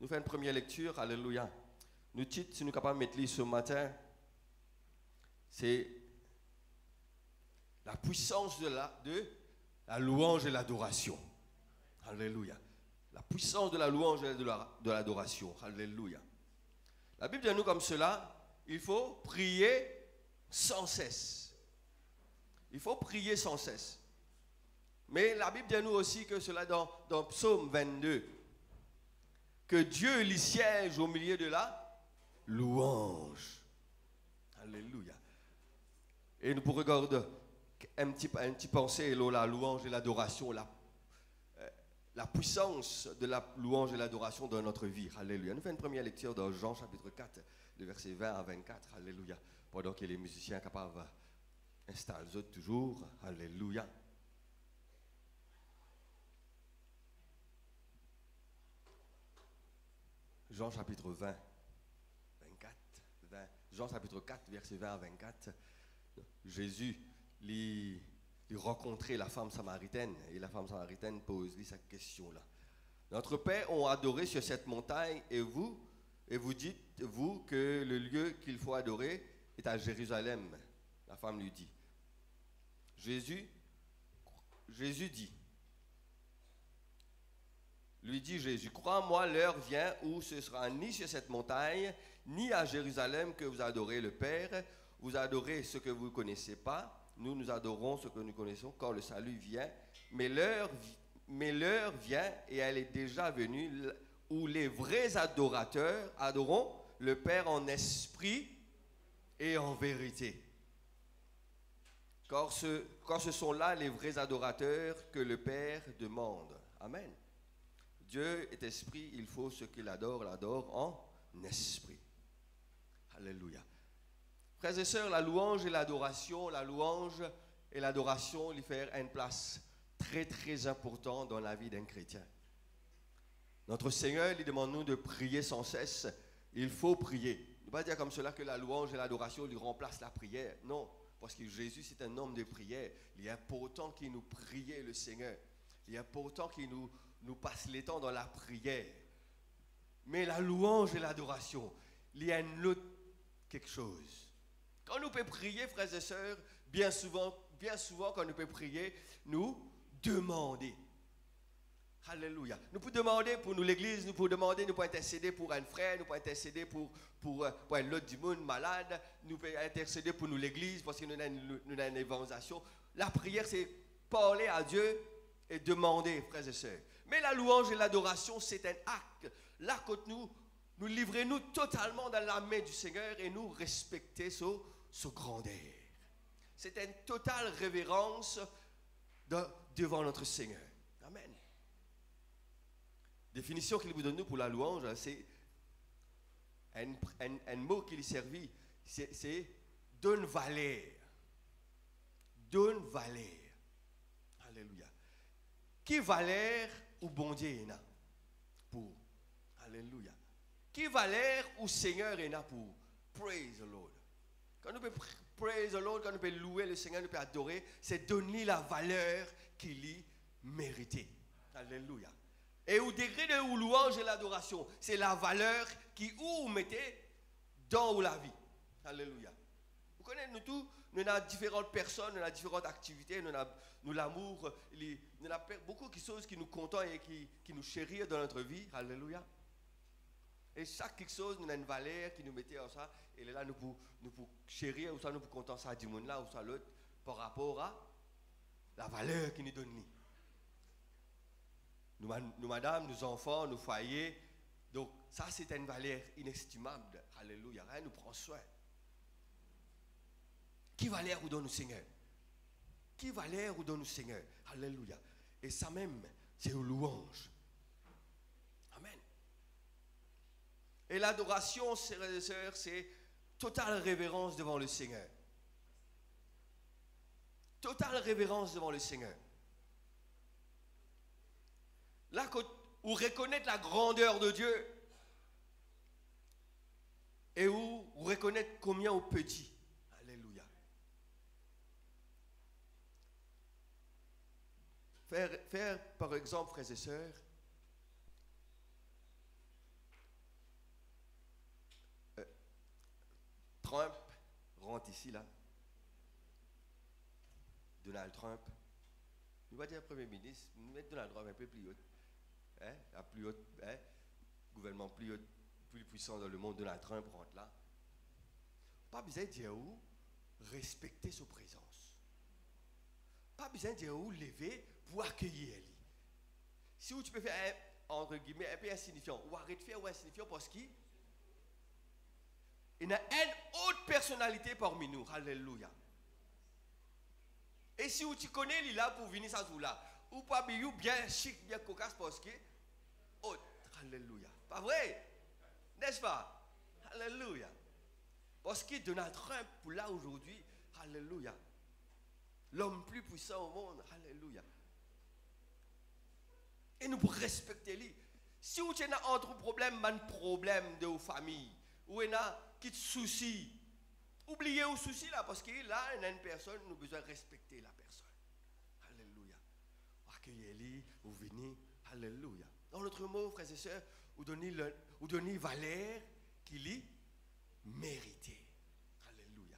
Nous faisons une première lecture, alléluia. Nous titre, si nous sommes capables de mettre ce matin, c'est la puissance de la louange et l'adoration. Alléluia. La puissance de la louange et de l'adoration. Alléluia. La Bible dit à nous comme cela, il faut prier sans cesse. Il faut prier sans cesse. Mais la Bible dit à nous aussi que cela dans Psaume 22, que Dieu il siège au milieu de la louange. Alléluia. Et nous pourrons regarder un petit pensée, la louange et l'adoration, la puissance de la louange et l'adoration dans notre vie. Alléluia. Nous faisons une première lecture dans Jean chapitre 4, le verset 20 à 24. Alléluia. Pendant que les musiciens capables d'installer toujours. Alléluia. Jean chapitre 20, 24, 20. Jean chapitre 4, verset 20 à 24. Jésus lui rencontrait la femme samaritaine et la femme samaritaine pose lui cette question-là. Notre Père ont adoré sur cette montagne et vous dites-vous que le lieu qu'il faut adorer est à Jérusalem. La femme lui dit. Lui dit Jésus, crois-moi, l'heure vient où ce sera ni sur cette montagne, ni à Jérusalem que vous adorez le Père. Vous adorez ce que vous ne connaissez pas. Nous adorons ce que nous connaissons quand le salut vient. Mais l'heure vient, et elle est déjà venue, où les vrais adorateurs adoreront le Père en esprit et en vérité. Car ce sont là les vrais adorateurs que le Père demande. Amen. Dieu est esprit, il faut ce qu'il adore, l'adore en esprit. Alléluia. Frères et sœurs, la louange et l'adoration, lui faire une place très très importante dans la vie d'un chrétien. Notre Seigneur lui demande nous de prier sans cesse. Il faut prier. Ne pas dire comme cela que la louange et l'adoration lui remplacent la prière. Non, parce que Jésus c'est un homme de prière. Il est important qu'il nous prie le Seigneur. Il est important qu'il nous passe les temps dans la prière. Mais la louange et l'adoration, il y a une autre quelque chose. Quand nous pouvons prier, frères et sœurs, bien souvent, quand nous pouvons prier, nous demander. Alléluia. Nous pouvons demander pour nous l'église, nous pouvons demander, nous pouvons intercéder pour un frère, nous pouvons intercéder pour un autre du monde malade, nous pouvons intercéder pour nous l'église parce que nous avons une évangélisation. La prière, c'est parler à Dieu et demander, frères et sœurs. Mais la louange et l'adoration, c'est un acte. Là, quand nous livrons totalement dans la main du Seigneur et nous respecter sa grandeur. C'est une totale révérence devant notre Seigneur. Amen. Définition qu'il vous donne pour la louange, c'est un mot qui lui servit, c'est donne valeur. Donne valeur. Alléluia. Qui valeur ou bon Dieu est là pour? Alléluia. Qui valeur ou Seigneur est là pour? Praise the Lord. Quand nous pouvons praise the Lord, quand nous pouvons louer le Seigneur, nous pouvons adorer, c'est donner la valeur qu'il y mérite. Alléluia. Et au degré de louange et l'adoration, c'est la valeur qui vous mettez dans la vie. Alléluia. Vous connaissez nous tous, nous avons différentes personnes, nous avons différentes activités, nous avons l'amour, nous avons beaucoup de choses qui nous contentent et qui nous chérissent dans notre vie. Alléluia. Et chaque chose, nous avons une valeur qui nous mettait en ça. Et là, nous pouvons chérir, ou ça, nous pouvons contenter ça du monde là, ou ça l'autre, par rapport à la valeur qui nous donne. Nous, madame, nos enfants, nos foyers. Donc, ça, c'est une valeur inestimable. Alléluia. Rien nous prend soin. Qui valeur vous donne le Seigneur? Qui valeur vous donne le Seigneur? Alléluia. Et ça même, c'est une louange. Amen. Et l'adoration, frères et sœurs, c'est totale révérence devant le Seigneur. Totale révérence devant le Seigneur. Là, où reconnaître la grandeur de Dieu et où reconnaître combien au petit. Alléluia. Faire, par exemple, frères et sœurs, Trump rentre ici, là. Donald Trump. Nous va dire Premier ministre, nous mettons Donald Trump un peu plus haut. Hein? La plus haute, hein? Gouvernement plus haut, plus puissant dans le monde, Donald Trump rentre là. Pas besoin de dire où respecter sa présence. Pas besoin de dire où lever pour accueillir elle. Si tu peux faire entre guillemets un peu insignifiant, ou arrête de faire ou insignifiant parce qu'il y a une autre personnalité parmi nous. Alléluia. Et si tu connais, il est là pour venir ça tout là. Ou pas bien chic, bien cocasse parce que autre. Alléluia. Pas vrai? N'est-ce pas? Alléluia. Parce que Donald Trump, pour là aujourd'hui, alléluia. L'homme plus puissant au monde, alléluia. Et nous pour respecter lui. Si vous avez un autre problème, un problème de vos familles, ou il y a qui soucis, oubliez vos soucis là, parce que là, il y a une personne, nous avons besoin de respecter la personne. Alléluia. Accueillez-les, vous venez, alléluia. Dans l'autre mot, frères et sœurs, vous donnez valeur qu'il est mérité. Alléluia.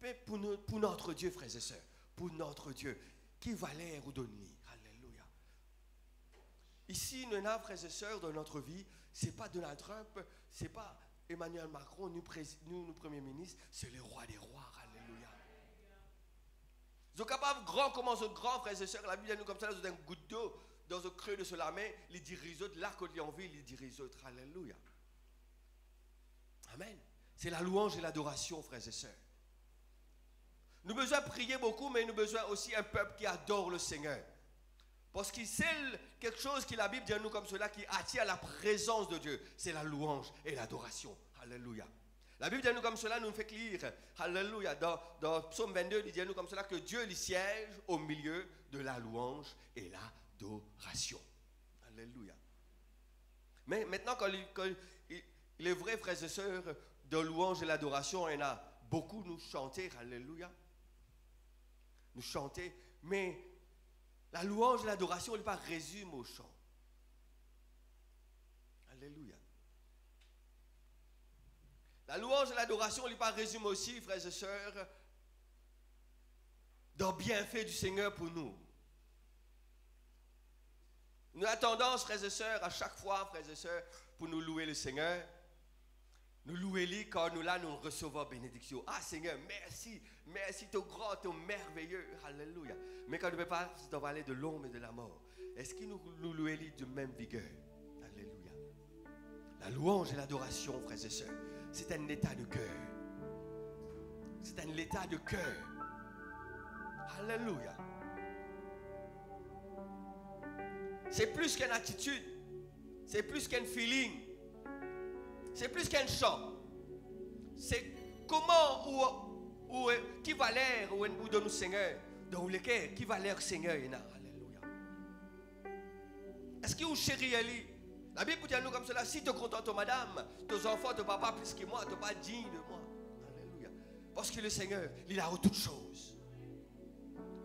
Mais pour notre Dieu, frères et sœurs, pour notre Dieu, qui valeur vous donnez? Alléluia. Ici, nous avons, frères et sœurs, dans notre vie, ce n'est pas Donald Trump, ce n'est pas Emmanuel Macron, nous Premier ministre, c'est le roi des rois. Alléluia. Ils sont capables, grand comme un grand, frères et sœurs, la Bible nous comme ça, dans un goutte d'eau, dans un creux de la main, les dirigeants de l'arc de l'envie, les dirigeants. Alléluia. Amen. C'est la louange et l'adoration, frères et sœurs. Nous avons besoin de prier beaucoup, mais nous avons besoin aussi d'un peuple qui adore le Seigneur. Parce que c'est quelque chose que la Bible dit à nous comme cela, qui attire la présence de Dieu. C'est la louange et l'adoration. Alléluia. La Bible dit à nous comme cela, nous fait lire, alléluia, dans Psaume 22, il dit à nous comme cela que Dieu il siège au milieu de la louange et l'adoration. Alléluia. Mais maintenant, quand il est vrai, frères et sœurs, de louange et l'adoration, il y en a beaucoup nous chanter, alléluia. Nous chanter, mais la louange et l'adoration, elle n'est pas résume au chant. Alléluia. La louange et l'adoration, elle n'est pas résume aussi, frères et sœurs, dans le bienfait du Seigneur pour nous. Nous avons tendance, frères et sœurs, à chaque fois, frères et sœurs, pour nous louer le Seigneur, nous louer-lui quand nous là, nous recevons bénédiction. Ah Seigneur, merci, merci, tu es grand, tu es merveilleux, alléluia. Mais quand nous ne pouvons pas dans la vallée de l'ombre et de la mort, est-ce qu'il nous louer-lui de même vigueur? Alléluia. La louange et l'adoration, frères et sœurs, c'est un état de cœur. C'est un état de cœur. Alléluia. C'est plus qu'une attitude. C'est plus qu'un feeling. C'est plus qu'un chant. C'est comment qui va l'air ou de nous Seigneur, dans le cœur, qui va l'air Seigneur. Alléluia. Est-ce que vous chéris Ali? La Bible dit à nous comme cela, si tu es content, madame, tes enfants, ton papa plus que moi, tu n'es pas digne de moi. Alléluia. Parce que le Seigneur, il a toutes choses.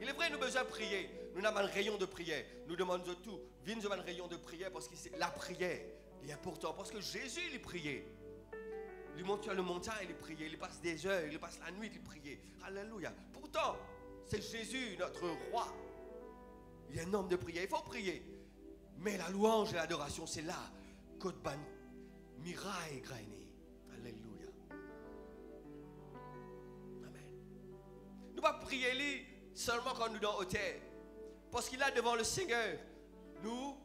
Il est vrai, nous avons besoin de prier. Nous avons un rayon de prière. Nous demandons tout. Viens nous un rayon de prière parce que la prière est importante. Parce que Jésus, il priait. Il monte sur le montagne, il priait. Il passe des heures, il passe la nuit, il priait. Alléluia. Pourtant, c'est Jésus, notre roi. Il y a un homme de prière. Il faut prier. Mais la louange et l'adoration, c'est là que ban miraille grainé. Alléluia. Amen. Nous ne pas prier lui seulement quand nous sommes dans l'autel. Parce qu'il a devant le Seigneur, nous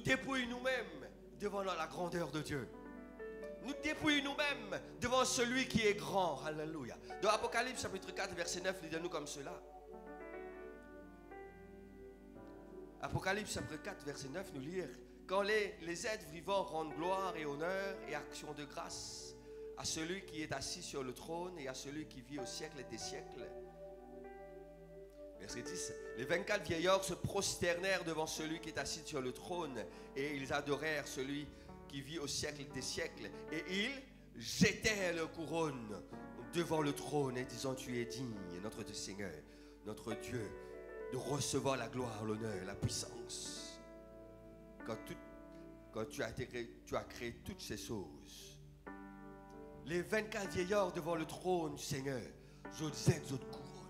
dépouillons nous-mêmes devant la grandeur de Dieu. Nous dépouillons nous-mêmes devant celui qui est grand. Alléluia. Dans Apocalypse chapitre 4, verset 9, il dit nous comme cela. Apocalypse chapitre 4, verset 9, nous lire. Quand les êtres vivants rendent gloire et honneur et action de grâce à celui qui est assis sur le trône et à celui qui vit au siècle des siècles. Verset 10. Les 24 vieillards se prosternèrent devant celui qui est assis sur le trône et ils adorèrent celui qui vit au siècle des siècles. Et ils jetèrent leur couronne devant le trône et disant, tu es digne, notre Seigneur, notre Dieu, de recevoir la gloire, l'honneur, la puissance. Quand tu as créé toutes ces choses, les 24 vieillards devant le trône du Seigneur, autres aides, autres couronnes.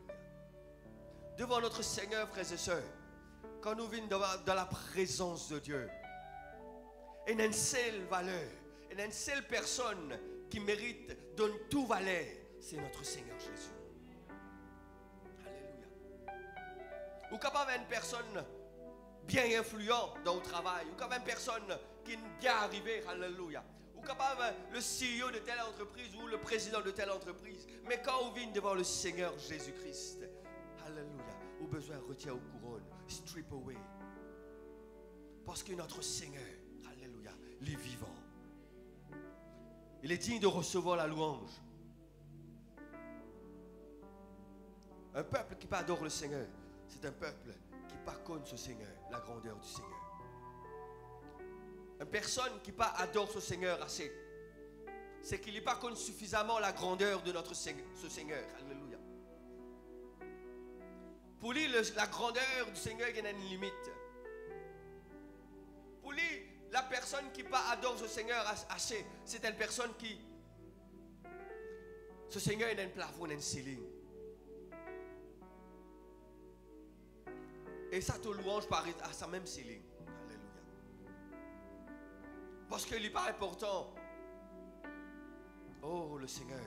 Alléluia. Devant notre Seigneur, frères et sœurs, quand nous venons dans la présence de Dieu, il y a une seule valeur, il y a une seule personne qui mérite de tout valeur, c'est notre Seigneur Jésus. Alléluia. Ou capable une personne bien influente dans le travail, ou capable une personne qui est bien arrivée, alléluia. Ou capable le CEO de telle entreprise ou le président de telle entreprise. Mais quand on vient devant le Seigneur Jésus-Christ, alléluia, on a besoin de retirer aux couronnes, strip away. Parce que notre Seigneur, alléluia, il est vivant. Il est digne de recevoir la louange. Un peuple qui pas adore le Seigneur, c'est un peuple qui pas connaît ce Seigneur, la grandeur du Seigneur. Une personne qui pas adore ce Seigneur assez, c'est qu'il n'est pas connu suffisamment la grandeur de notre Seigneur, ce Seigneur. Alléluia. Pour lui, la grandeur du Seigneur, il y a une limite. Pour lui, la personne qui pas adore ce Seigneur assez, c'est une personne qui... Ce Seigneur, il a un plafond, il a un ceiling. Et ça te louange par à sa même ceiling. Alléluia. Parce qu'il n'est pas important. Oh, le Seigneur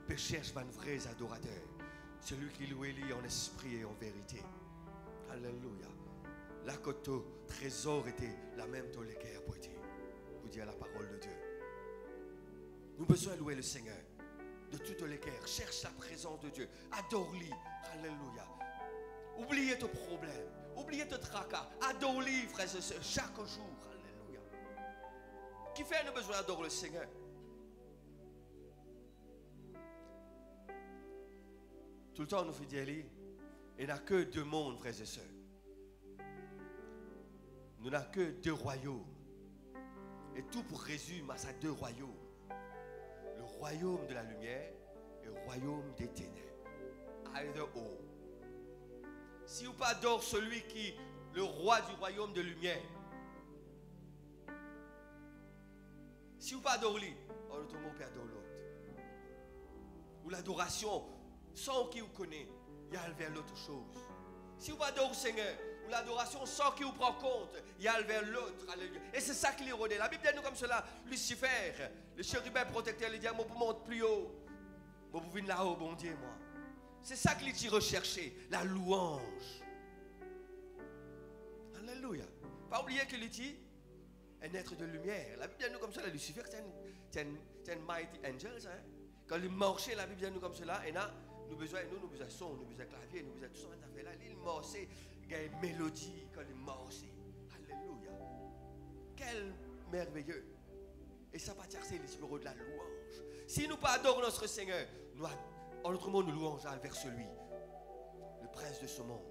peut chercher un vrai adorateur. Celui qui loue lui en esprit et en vérité. Alléluia. La côte trésor était la même dans les cœurs pour dire la parole de Dieu. Nous avons besoin de louer le Seigneur de toutes les cœurs. Cherche la présence de Dieu. Adore-lui. Alléluia. Oubliez tes problèmes. Oubliez tes tracas. Adore-lui, frères et sœurs, chaque jour. Alléluia. Qui fait nous besoin d'adorer le Seigneur? Tout le temps, nous faisons dire, il n'y a que deux mondes, frères et sœurs. Nous n'avons que deux royaumes. Et tout pour résumer à ces deux royaumes. Le royaume de la lumière et le royaume des ténèbres. Either or. Si vous pas adore celui qui, le roi du royaume de lumière, si vous pas adore lui, on ne peut adore l'autre. Ou l'adoration, sans qui vous connaît, il y a vers l'autre chose. Si vous pas adore le Seigneur, ou l'adoration sans qui vous prend compte, il y a vers l'autre. Et c'est ça qui l'érodait. La Bible dit nous comme cela, Lucifer, le chérubin protecteur, il dit, moi pour monter plus haut, moi pour venir là-haut, bon Dieu, moi. C'est ça qu'il dit rechercher, la louange. Alléluia. Pas oublier qu'il dit un être de lumière. La Bible dit nous comme cela, Lucifer, c'est un mighty angel. Hein? Quand il marchait, la Bible dit nous comme cela, et là, nous avons besoin de son, nous avons besoin de clavier, nous avons besoin de tout ça. Là, il marchait, il y a une mélodie quand il marchait. Alléluia. Quel merveilleux. Et ça va c'est l'esprit de la louange. Si nous pas adorons notre Seigneur, en notre monde, nous louangeons vers celui, le prince de ce monde.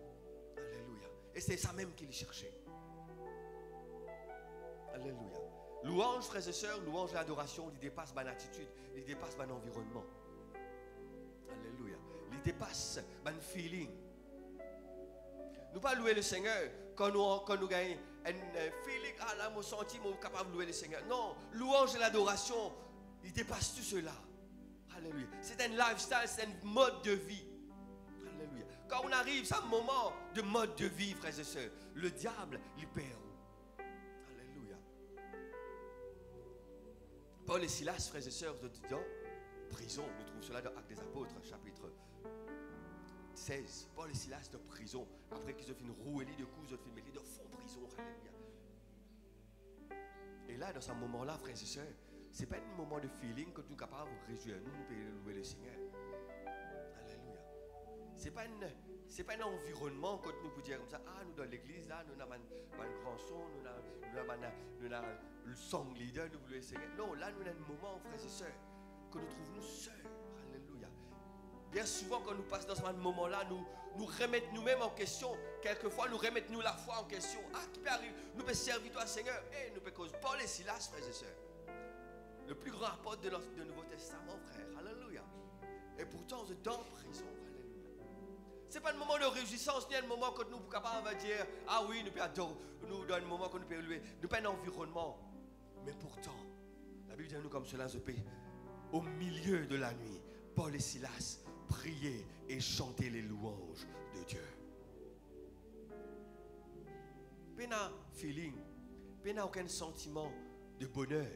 Alléluia. Et c'est ça même qu'il cherchait. Alléluia. Louange, frères et sœurs, louange et adoration, il dépasse ma attitude, il dépasse mon environnement. Alléluia. Il dépasse mon feeling. Nous pas louer le Seigneur quand nous gagnons un feeling, ah là, mon sentiment, nous sommes capables de louer le Seigneur. Non, louange et l'adoration, il dépasse tout cela. Alléluia. C'est un lifestyle, c'est un mode de vie. Alléluia. Quand on arrive, c'est un moment de mode de vie, frères et sœurs. Le diable, il perd. Alléluia. Paul et Silas, frères et sœurs, dedans, prison. Nous trouvons cela dans Actes des Apôtres, chapitre 16. Paul et Silas de prison. Après qu'ils ont fait une rouée de coups, ils ont fait une de fond prison. Alléluia. Et là, dans ce moment-là, frères et sœurs, ce n'est pas un moment de feeling que nous sommes capables de réjouir. Nous pouvons louer le Seigneur. Alléluia. Ce n'est pas un environnement que nous pouvons dire comme ça. Ah, nous dans l'église, là, nous avons un grand son, nous avons le song leader, nous voulons le Seigneur. Non, là, nous avons un moment, frères et sœurs, que nous trouvons nous seuls. Alléluia. Bien souvent, quand nous passons dans ce moment-là, nous remettons nous-mêmes en question. Quelquefois, nous remettons nous la foi en question. Ah, qui peut arriver? Nous pouvons servir toi, Seigneur. Et nous pouvons causer Paul et Silas, frères et sœurs. Le plus grand apôtre de Nouveau Testament, frère. Alléluia. Et pourtant, vous êtes dans prison. Alléluia. Ce n'est pas un moment de réjouissance, ni un moment que nous sommes capables de dire, ah oui, nous pouvons adorer, nous dans un moment que nous pouvons louer. Nous pas un environnement. Mais pourtant, la Bible dit à nous comme cela, au milieu de la nuit, Paul et Silas priaient et chantaient les louanges de Dieu. Pas feeling, pas aucun sentiment de bonheur,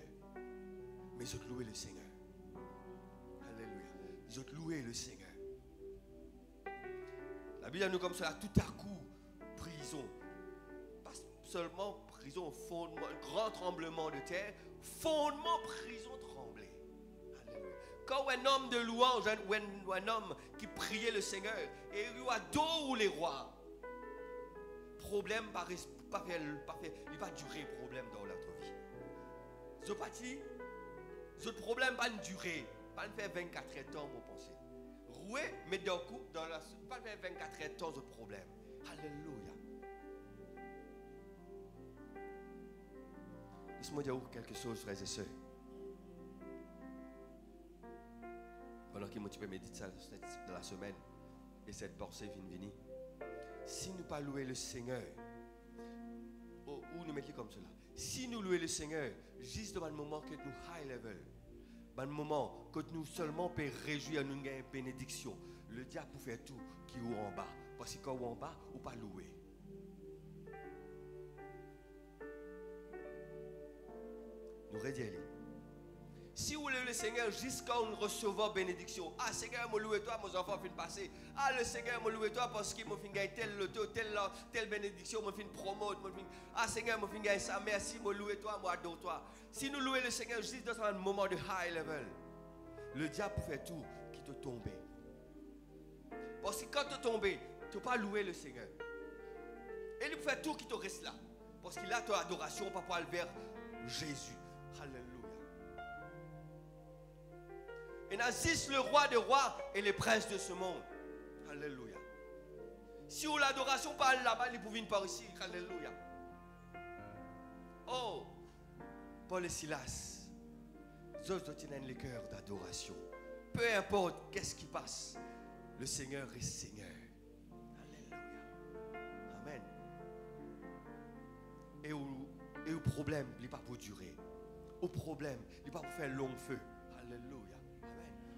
mais je louais le Seigneur. Alléluia. Je louais le Seigneur. La Bible nous comme cela, tout à coup, prison. Pas seulement prison, fondement, grand tremblement de terre, fondement, prison tremblée. Alléluia. Quand un homme de louange, un homme qui priait le Seigneur, et il a dos les rois, problème pas fait, il va durer problème dans notre vie. Ce parti, ce problème va durer, pas faire 24 ans, mon pensée. Roué, mais d'un coup, pas faire 24 ans de problème. Alléluia. Laisse-moi dire quelque chose, frères et sœurs. Pendant qu'il m'a médité ça dans la semaine, et cette pensée vient venir. Si nous pas louer le Seigneur, ou nous mettons comme cela, si nous louons le Seigneur, juste dans le moment que nous high level, dans le moment que nous seulement peut réjouir, nous avons une bénédiction, le diable peut faire tout qui est en bas. Parce que quand on est en bas, on ne peut pas louer. Nous redisons. Si vous louez le Seigneur jusqu'à nous recevoir bénédiction. Ah Seigneur, je loue toi, mes enfants viennent passer. Ah le Seigneur, je loue toi parce qu'il m'a fait gagner telle bénédiction, je fait promote. Ah Seigneur, je fait gagner ça. Merci, je loue toi, je adore toi. Si nous louons le Seigneur juste dans un moment de high level, le diable peut faire tout qui te tombe. Parce que quand tu tombes, tu ne peux pas louer le Seigneur. Et il peut faire tout qui te reste là. Parce qu'il a ton adoration, pas pour aller vers Jésus. Alléluia. Et Nazis, le roi des rois et les princes de ce monde. Alléluia. Si vous l'adoration parle là-bas, ils peuvent venir par ici. Alléluia. Oh, Paul et Silas, ils tiennent les cœurs d'adoration. Peu importe qu'est-ce qui passe, le Seigneur est Seigneur. Alléluia. Amen. Et au problème, il n'est pas pour durer. Au problème, il n'est pas pour faire long feu. Alléluia.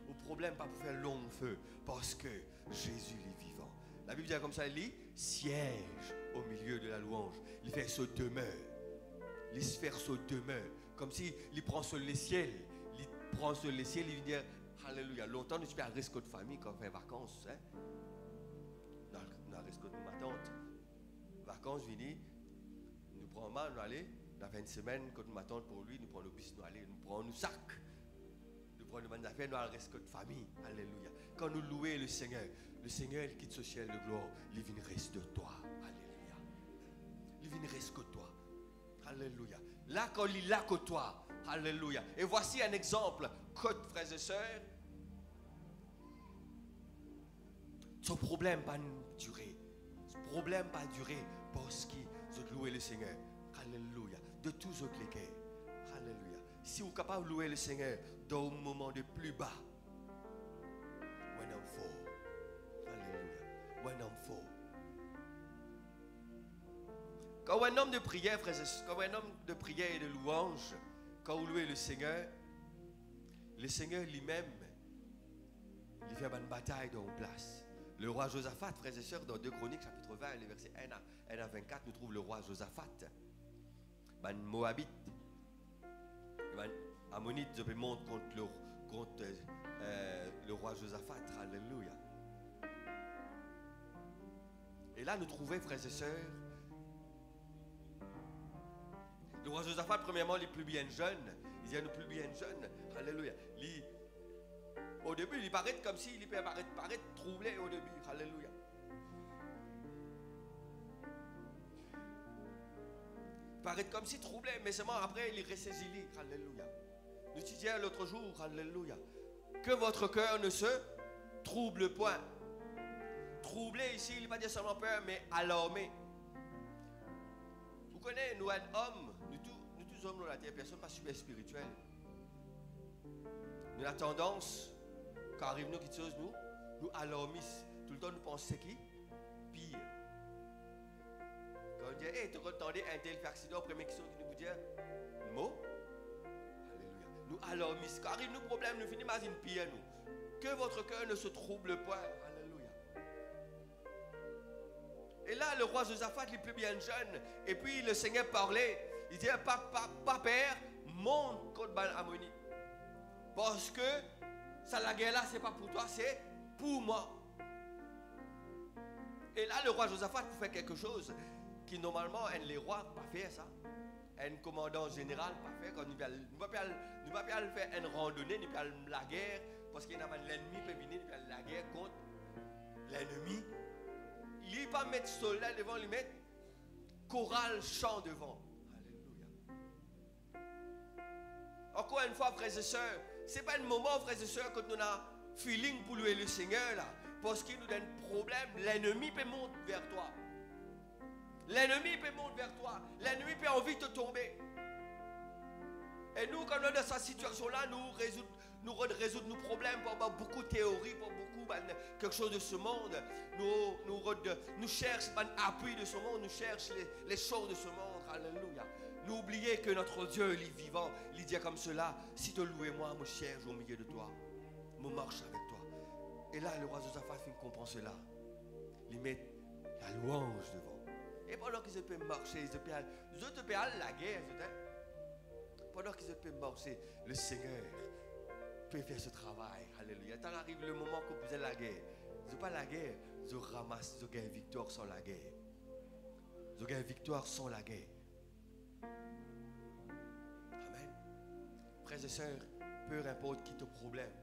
Au problème, pas pour faire long feu, parce que Jésus est vivant. La Bible dit comme ça, il dit, siège au milieu de la louange. Il fait ce demeure. Il se fait ce demeure. Comme si il prend sur les ciels. Il prend sur les ciels, il dit, alléluia. Longtemps, nous sommes à risque de famille quand on fait vacances. Hein? Dans le risque de ma tante. Vacances, venez, nous prenons mal, nous allons. Dans 20 semaines, quand ma tante pour lui, nous prenons le bus, nous allons, nous prenons nos sacs. Pour nous affaires, nous allons rester de famille. Alléluia. Quand nous louons le Seigneur il quitte ce ciel de gloire. Il vient reste de toi. Alléluia. Il vient reste que toi. Alléluia. Là, quand il est là que toi. Alléluia. Et voici un exemple. Côte, frères et sœurs. Ce problème va durer. Ce problème va durer parce qu'ils ont loué le Seigneur. Alléluia. De tous autres les cœurs. Alléluia. Si vous êtes capable de louer le Seigneur dans un moment de plus bas, when I'm full. Alléluia. When I'm full. Quand un homme de prière, frères et sœurs, quand un homme de prière et de louange, quand vous louez le Seigneur lui-même, il fait une bataille dans une place. Le roi Josaphat, frères et sœurs, dans 2 Chroniques, chapitre 20, les versets 1 à 24, nous trouvons le roi Josaphat. Un Moabite. Ammonite, je monte contre le roi Josaphat. Alléluia. Et là, nous trouvons, frères et sœurs, le roi Josaphat, premièrement, il est plus bien jeune. Il est plus bien jeune. Alléluia. Au début, il paraît comme s'il paraît troublé au début. Alléluia. Il paraît comme si troublé, mais seulement après, il est ressaisi. Alléluia. Nous disions l'autre jour, alléluia, que votre cœur ne se trouble point. Troublé ici, il n'est pas dire seulement peur, mais alarmé. Vous connaissez, nous, un homme, nous tous hommes, nous, la terre, personne pas super spirituel. Nous avons tendance, quand arrive nous quelque chose, nous alarmissent. Tout le temps, nous pensons c'est qui? Pire. Quand on dit, hey, tu entendais un tel fait accident, première question qui nous dit, mot. Alléluia. Nous Alors, quand arrive nos problèmes, nous finissons par une prière, nous. Que votre cœur ne se trouble point. Alléluia. Et là, le roi Josaphat, il est plus bien jeune. Et puis, le Seigneur parlait. Il dit, pas père, monte contre Ban Ammonite. Parce que, ça, la guerre là, c'est pas pour toi, c'est pour moi. Et là, le roi Josaphat fait quelque chose qui, normalement, les rois ne pas faire ça. Un commandant général pas faire quand nous ne pouvons pas faire une randonnée, nous pas la guerre, parce qu'il y a l'ennemi peut venir, nous la guerre contre l'ennemi. Il ne pas mettre soldat devant, il met chorale chant devant. Alléluia. Encore une fois, frères et sœurs, ce n'est pas un moment, frères et sœurs, quand on a feeling pour louer le Seigneur là, parce qu'il nous donne problème, l'ennemi peut monter vers toi. L'ennemi peut monter vers toi. L'ennemi peut envie de te tomber. Et nous, quand on est dans cette situation-là, nous résoudre nos problèmes par beaucoup de théories, par beaucoup quelque chose de ce monde. Nous cherchons un appui de ce monde, nous cherchons les choses de ce monde. Alléluia. Nous oublions que notre Dieu, il est vivant. Il dit comme cela, si tu loues moi, je cherche au milieu de toi. Je marche avec toi. Et là, le roi Josaphat comprend cela. Il met la louange devant. Et pendant qu'ils peuvent marcher, ils peuvent aller la guerre. Pendant qu'ils peuvent marcher, le Seigneur peut faire ce travail. Alléluia. Quand arrive le moment que vous êtes la guerre, ce n'est pas la guerre, je ramasse, je gagne victoire sans la guerre. Je gagne victoire sans la guerre. Amen. Frères et sœurs, peu importe qui te problème,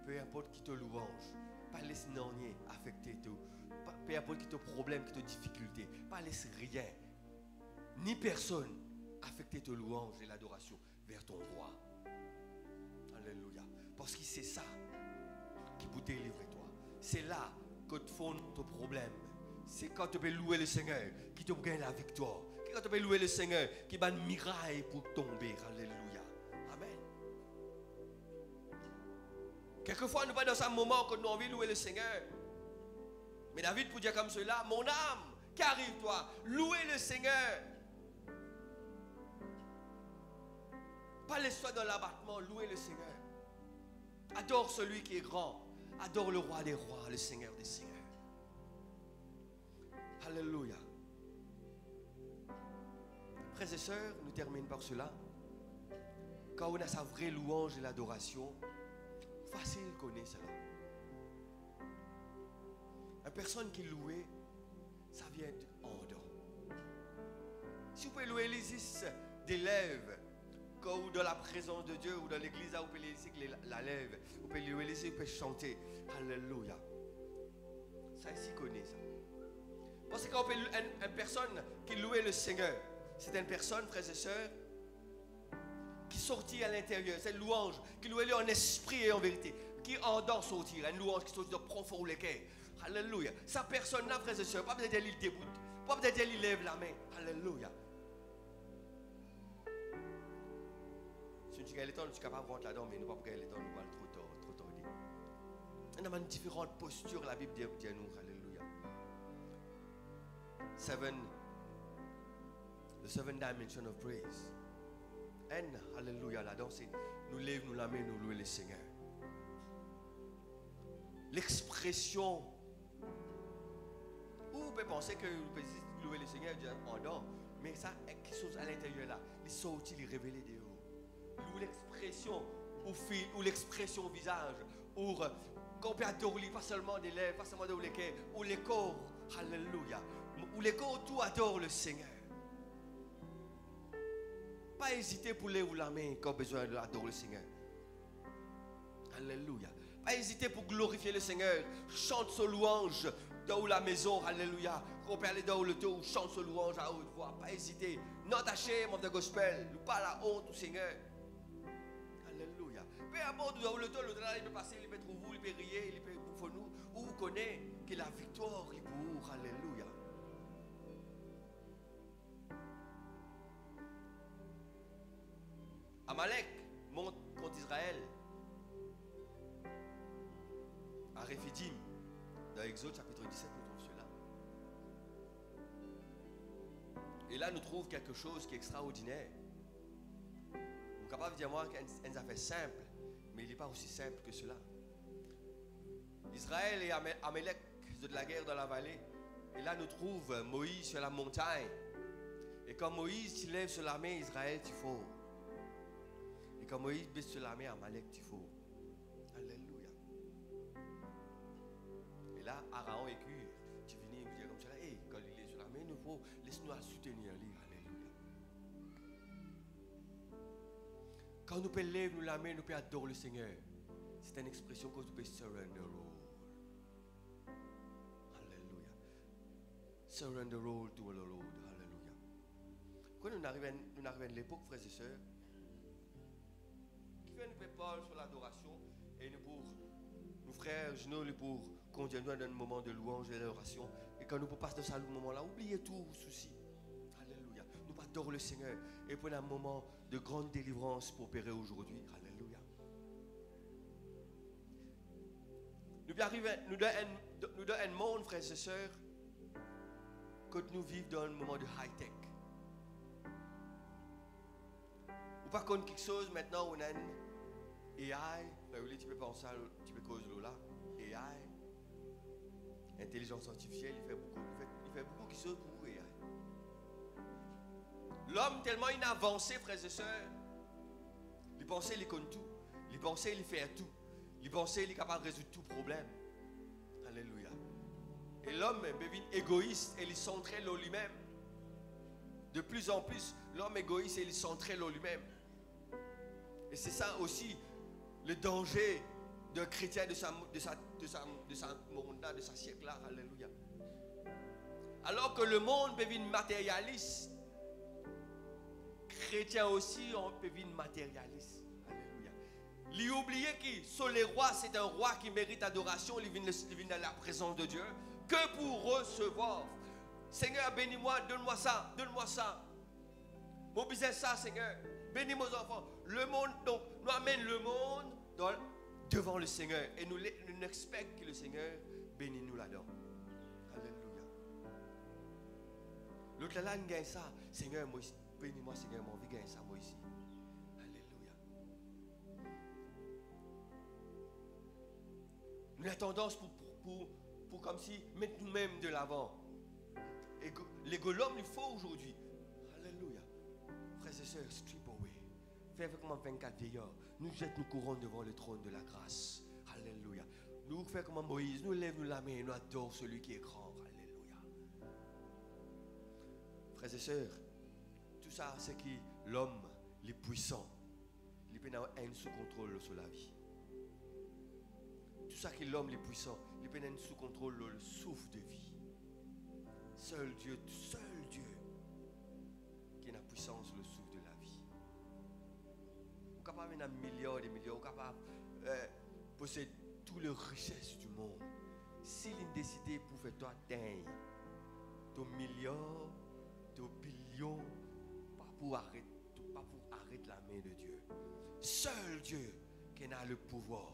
peu importe qui te louange, pas laisser nier affecter tout. Peu importe qui te problème, qui te difficulté, pas laisser rien, ni personne affecter ta louange et l'adoration vers ton roi. Alléluia. Parce que c'est ça qui peut délivrer toi. C'est là que tu font ton problème. C'est quand tu peux louer le Seigneur qui te gagne la victoire. Quand tu peux louer le Seigneur qui va une miraille pour tomber. Alléluia. Amen. Quelquefois, nous sommes dans un moment que nous avons envie de louer le Seigneur. Mais David peut dire comme cela, mon âme, qu'arrive-toi, louez le Seigneur. Pas laisse-toi dans l'abattement, louez le Seigneur. Adore celui qui est grand, adore le roi des rois, le Seigneur des seigneurs. Alléluia. Frères et sœurs, nous terminons par cela. Quand on a sa vraie louange et l'adoration, facile de connaître cela. Une personne qui loue, ça vient en dedans. Si vous pouvez louer l'Isis des lèvres, ou dans la présence de Dieu, ou dans l'église, vous pouvez louer la lèvre, vous pouvez louer l'Isis, vous pouvez chanter. Alléluia. Ça ici connaît ça. Parce que quand une personne qui loue le Seigneur, c'est une personne, frères et sœurs, qui sortit à l'intérieur. C'est une louange qui loue en esprit et en vérité. Qui en dedans sortir. Une louange qui sortit de profond ou les cœurs. Alléluia. Sa personne-là, frères et sœurs, pas peut-être il déboute. Pas peut-être il lève la main. Alléluia. Si tu as le temps, tu es capable de rentrer là-dedans, mais nous ne pouvons pas le temps, nous allons trop tarder. On a différentes postures, la Bible dit à nous. Alléluia. The seven dimensions of praise. And, alléluia, là-dedans, c'est nous lève, nous la main, nous louer le Seigneur. L'expression. Ou vous pouvez penser que vous pouvez louer le Seigneur en dedans, mais ça est quelque chose à l'intérieur là. Il sortit, il révélé des hauts. Ou l'expression, ou l'expression au visage, ou qu'on peut adorer, pas seulement des lèvres, pas seulement des cœurs, ou les corps, alléluia. Ou les corps, tout adore le Seigneur. Pas hésiter pour lever la main quand besoin d'adorer le Seigneur. Alléluia. Pas hésiter pour glorifier le Seigneur. Chante sa louange dans la maison. Alléluia. Quand on peut aller dans le tour, chante sa louange à haute voix. Pas hésiter. Not ashamed of the gospel. Nous pas la honte au Seigneur. Alléluia. Peu importe dans le tour, le il peut passer, il peut trouver vous, il peut rire, il peut pour nous. Ou vous connaissez que la victoire est pour. Alléluia. Amalek monte contre Israël à Réphidim. Dans Exode chapitre 17, nous trouvons cela. Et là, nous trouvons quelque chose qui est extraordinaire. Nous sommes capable de dire moi qu'elle a fait simple, mais il n'est pas aussi simple que cela. Israël et Amalek de la guerre dans la vallée. Et là, nous trouvons Moïse sur la montagne. Et quand Moïse se lève sur la main, Israël, tu faut. Et quand Moïse baisse sur la main, Amalek, tu faut. Alléluia. Et là, Aaron et Hur, tu viens me dire comme ça, hey, quand il est sur la main, nous faut, laisse-nous à soutenir lui. Alléluia. Quand nous pouvons lever la main, nous pouvons adorer le Seigneur. C'est une expression que nous pouvons surrender all. Alléluia. Surrender all to the Lord. Alléluia. Quand nous arrivons à l'époque, frères et sœurs, qui fait nous parler sur l'adoration et nous frères, nous pour continuer dans un moment de louange et d'adoration. Et quand nous pouvons passer dans ce moment-là, oubliez tout souci. Alléluia. Nous adorons le Seigneur et prenons un moment de grande délivrance pour opérer aujourd'hui. Alléluia. Nous dans un monde, frères et sœurs, que nous vivons dans un moment de high-tech. Ou pas contre quelque chose maintenant, on a un AI, tu peux penser, tu peux causer là, AI, intelligence artificielle, il fait beaucoup de choses pour AI. L'homme tellement il a avancé, frères et sœurs, il pensait qu'il connaît tout, il pensait qu'il fait tout, il pensait qu'il est capable de résoudre tout problème. Alléluia. Et l'homme devient égoïste et il centré dans lui-même. De plus en plus, l'homme égoïste et il centré dans lui-même. Et c'est ça aussi le danger d'un chrétien de sa monde, de sa siècle-là. Alléluia. Alors que le monde devient matérialiste, chrétien aussi, on devient matérialiste. Alléluia. Il oublié que sur les rois, c'est un roi qui mérite adoration, il vient dans la présence de Dieu, que pour recevoir. Seigneur, bénis-moi, donne-moi ça, donne-moi ça. Mon business, ça, Seigneur. Bénis mes enfants. Le monde, donc, nous amène le monde devant le Seigneur. Et nous expectons que le Seigneur bénisse nous là-dedans. Alléluia. L'autre là, nous gagne ça. Seigneur, moi, bénis-moi, Seigneur, mon vie gagne ça, moi ici. Alléluia. Nous avons tendance pour comme si mettre nous-mêmes de l'avant. L'ego l'homme, il faut aujourd'hui. Alléluia. Frères et sœurs, strip away. Fais avec moi 24 vieillards. Nous jetons nos couronnes devant le trône de la grâce. Alléluia. Nous faisons comme Moïse. Nous lèvons la main et nous adorons celui qui est grand. Alléluia. Frères et sœurs, tout ça, c'est que l'homme, les puissants, il peut avoir un sous contrôle sur la vie. Tout ça que l'homme, les puissants, il peut avoir sous contrôle le souffle de vie. Seul Dieu qui a la puissance, le souffle de la vie. Vous êtes capable d'avoir milliards et des milliards, vous êtes capable de posséder toutes les richesses du monde. S'il est décidé pour faire toi atteindre ton milliard, ton billion, pas pour arrêter la main de Dieu. Seul Dieu qui a le pouvoir.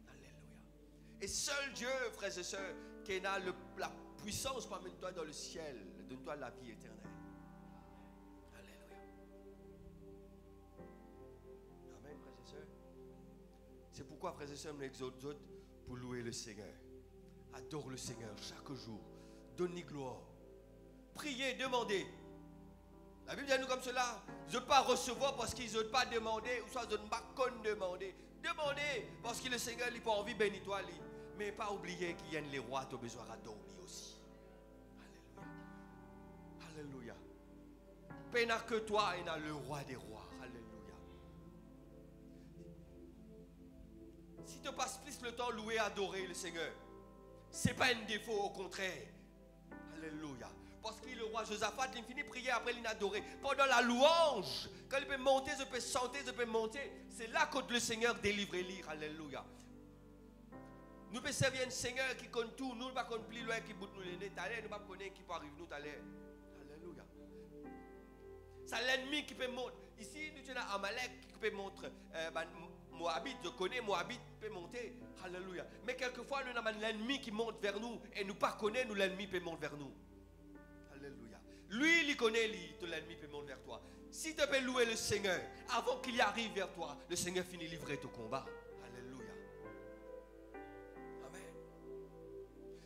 Alléluia. Et seul Dieu, frères et sœurs, qui a la puissance pour amener toi dans le ciel, donne-toi la vie éternelle. Alléluia. Amen, frères et sœurs. C'est pourquoi, frères et sœurs, nous exhortons pour louer le Seigneur. Adore le Seigneur chaque jour. Donne-lui gloire. Priez, demandez. La Bible dit à nous comme cela. Ils ne veulent pas recevoir parce qu'ils n'osent pas demander, ou soit ils n'osent pas demander. Demandez parce que le Seigneur n'a pas envie de bénir toi. Mais pas oublier qu'il y a les rois qui ont besoin d'adorer aussi. Alléluia. Alléluia. Il n'y a que toi et le roi des rois. Alléluia. Si tu passes plus le temps louer, adorer le Seigneur, ce n'est pas un défaut, au contraire. Alléluia. Parce que le roi Josaphat, il finit de prier, après il a adoré. Pendant la louange, quand il peut monter, il peut chanter, il peut monter. C'est là que le Seigneur délivre et lire. Alléluia. Nous pouvons servir un Seigneur qui connaît tout. Nous ne pouvons pas plus loin qui bout nous les nez. Nous ne pouvons pas connaître qui peut arriver nous. Alléluia. C'est l'ennemi qui peut monter. Ici, nous avons Amalek qui peut monter. Moabit, je connais Moabit peut monter. Alléluia. Mais quelquefois, nous avons l'ennemi qui monte vers nous. Et nous ne connaissons pas, nous l'ennemi peut monter vers nous. Alléluia. Lui, il connaît, l'ennemi peut monter vers toi. Si tu peux louer le Seigneur, avant qu'il arrive vers toi, le Seigneur finit de livrer ton combat. Alléluia. Amen.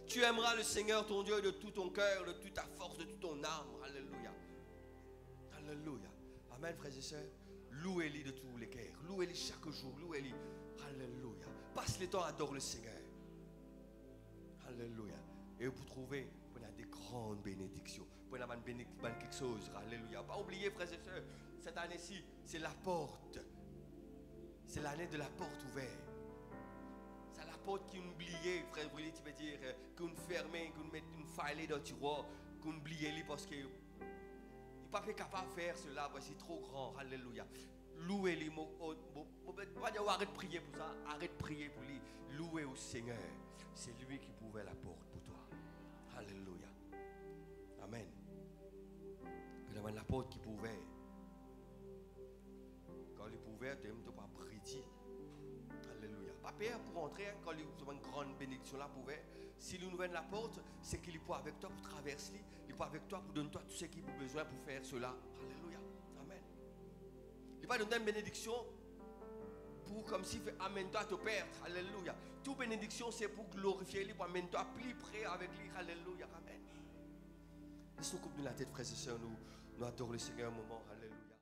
Tu aimeras le Seigneur ton Dieu de tout ton cœur, de toute ta force, de toute ton âme. Alléluia. Alléluia. Amen, frères et sœurs. Louez-les de tous les cœurs. Louez-les chaque jour. Louez-les. Alléluia. Passe le temps à adorer le Seigneur. Alléluia. Et vous trouvez, vous avez des grandes bénédictions. Vous avez quelque chose. Alléluia. Pas oublier, frères et sœurs, cette année-ci, c'est la porte. C'est l'année de la porte ouverte. C'est la porte qui oubliait, frère Brûlé, tu veux dire, qu'on fermait, qu'on met une faille dans le tiroir, qu'on oubliait parce que il n'est pas capable de faire cela, parce que c'est trop grand. Alléluia. Louez les mots. Pas dire arrête de prier pour ça, arrête de prier pour lui. Louez au Seigneur. C'est lui qui pouvait la porte pour toi. Alléluia. Amen. Il y a la porte qui pouvait. Quand il pouvait, tu n'as pas prier. Alléluia. Pas peur pour entrer, hein, quand il y a une grande bénédiction là pouvait. Si nous ouvre la porte, c'est qu'il est pas avec toi pour traverser, il est pas avec toi pour donner toi tout ce qu'il a besoin pour faire cela. Alléluia. Amen. Il n'est pas donné une bénédiction pour comme si amène-toi à te perdre. Alléluia. Toute bénédiction c'est pour glorifier lui, pour amène-toi plus près avec lui. Alléluia. Amen. Laisse-nous couper de la tête, frères et sœurs, nous adorons le Seigneur un moment. Alléluia.